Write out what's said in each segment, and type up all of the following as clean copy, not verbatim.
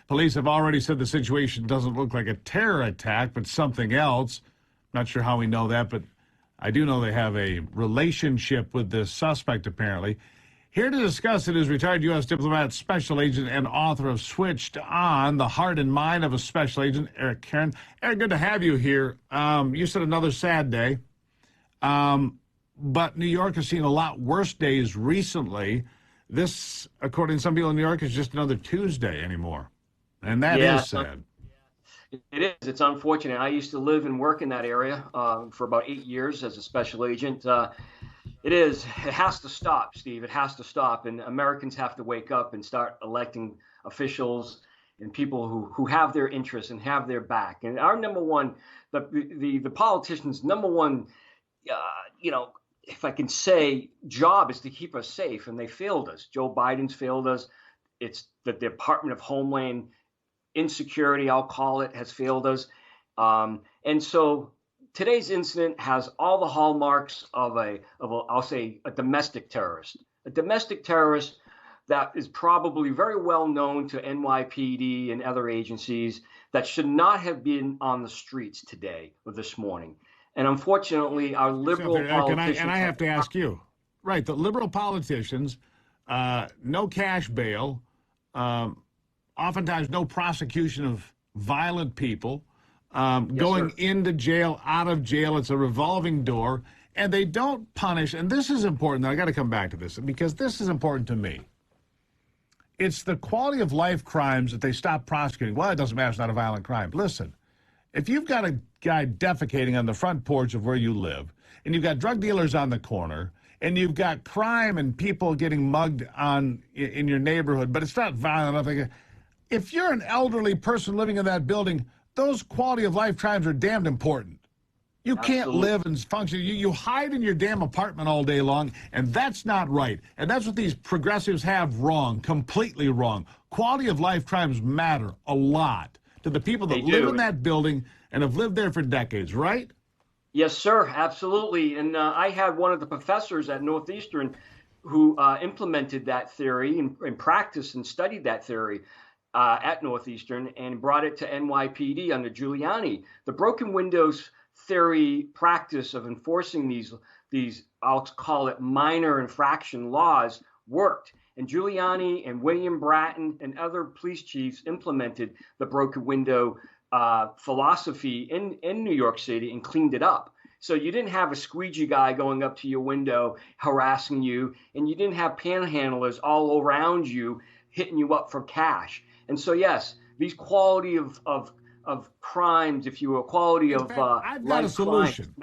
Police have already said the situation doesn't look like a terror attack, but something else. Not sure how we know that, but I do know they have a relationship with this suspect, apparently. Here to discuss it is retired U.S. diplomat, special agent, and author of Switched On, The Heart and Mind of a Special Agent, Eric Caron. Eric, good to have you here. You said another sad day, but New York has seen a lot worse days recently. This, according to some people in New York, is just another Tuesday anymore, and that is sad. It is. It's unfortunate. I used to live and work in that area for about 8 years as a special agent. It is. It has to stop, Steve. It has to stop. And Americans have to wake up and start electing officials and people who have their interests and have their back. And our number one, the politicians' number one, if I can say, job is to keep us safe. And they failed us. Joe Biden's failed us. It's the Department of Homeland Insecurity, I'll call it, has failed us. And so today's incident has all the hallmarks of I'll say a domestic terrorist. A domestic terrorist that is probably very well known to NYPD and other agencies that should not have been on the streets today or this morning. And unfortunately, our liberal politicians... And I have to ask you, right, the liberal politicians, no cash bail, oftentimes no prosecution of violent people, going into jail, out of jail. It's a revolving door, and they don't punish. And this is important. I got to come back to this because this is important to me. It's the quality of life crimes that they stop prosecuting. Well, it doesn't matter. It's not a violent crime. Listen, if you've got a guy defecating on the front porch of where you live, and you've got drug dealers on the corner, and you've got crime and people getting mugged in your neighborhood, but it's not violent. If you're an elderly person living in that building, those quality of life crimes are damned important. You can't live and function. You hide in your damn apartment all day long, and that's not right. And that's what these progressives have wrong, completely wrong. Quality of life crimes matter a lot to the people that live in that building and have lived there for decades, right? Yes, sir, absolutely. And I had one of the professors at Northeastern who implemented that theory and practiced and studied that theory at Northeastern and brought it to NYPD under Giuliani. The broken windows theory practice of enforcing these I'll call it minor infraction laws worked. And Giuliani and William Bratton and other police chiefs implemented the broken window philosophy in New York City and cleaned it up. So you didn't have a squeegee guy going up to your window harassing you, and you didn't have panhandlers all around you hitting you up for cash. And so, yes, these quality of crimes, if you will, quality of I've got a solution.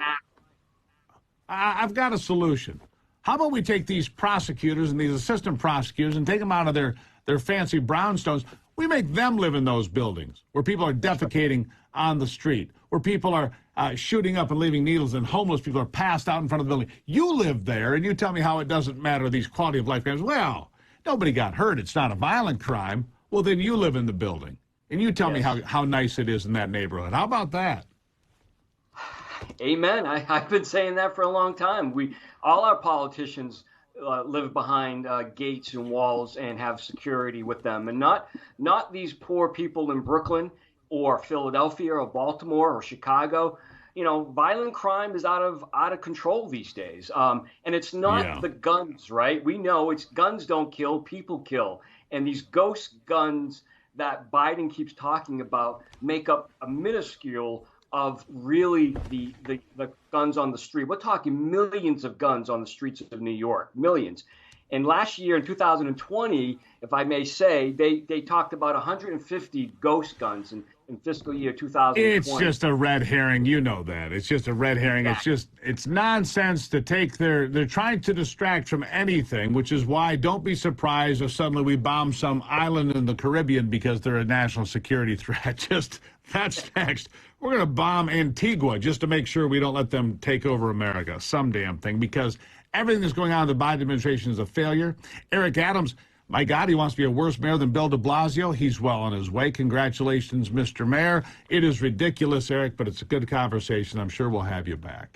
I've got a solution. How about we take these prosecutors and these assistant prosecutors and take them out of their fancy brownstones? We make them live in those buildings where people are defecating on the street, where people are shooting up and leaving needles, and homeless people are passed out in front of the building. You live there, and you tell me how it doesn't matter, these quality of life crimes. Well, nobody got hurt. It's not a violent crime. Well, then you live in the building, and you tell me how nice it is in that neighborhood. How about that? Amen. I've been saying that for a long time. All our politicians live behind gates and walls and have security with them, and not these poor people in Brooklyn or Philadelphia or Baltimore or Chicago. You know, violent crime is out of control these days, and it's not the guns, right? We know it's guns don't kill, people kill. And these ghost guns that Biden keeps talking about make up a minuscule of really the guns on the street. We're talking millions of guns on the streets of New York, millions. And last year in 2020, if I may say, they talked about 150 ghost guns in fiscal year 2020. It's just a red herring. You know that. It's just a red herring. It's nonsense to take they're trying to distract from anything, which is why don't be surprised if suddenly we bomb some island in the Caribbean because they're a national security threat. That's next. We're going to bomb Antigua just to make sure we don't let them take over America. Some damn thing, because everything that's going on in the Biden administration is a failure. Eric Adams, my God, he wants to be a worse mayor than Bill de Blasio. He's well on his way. Congratulations, Mr. Mayor. It is ridiculous, Eric, but it's a good conversation. I'm sure we'll have you back.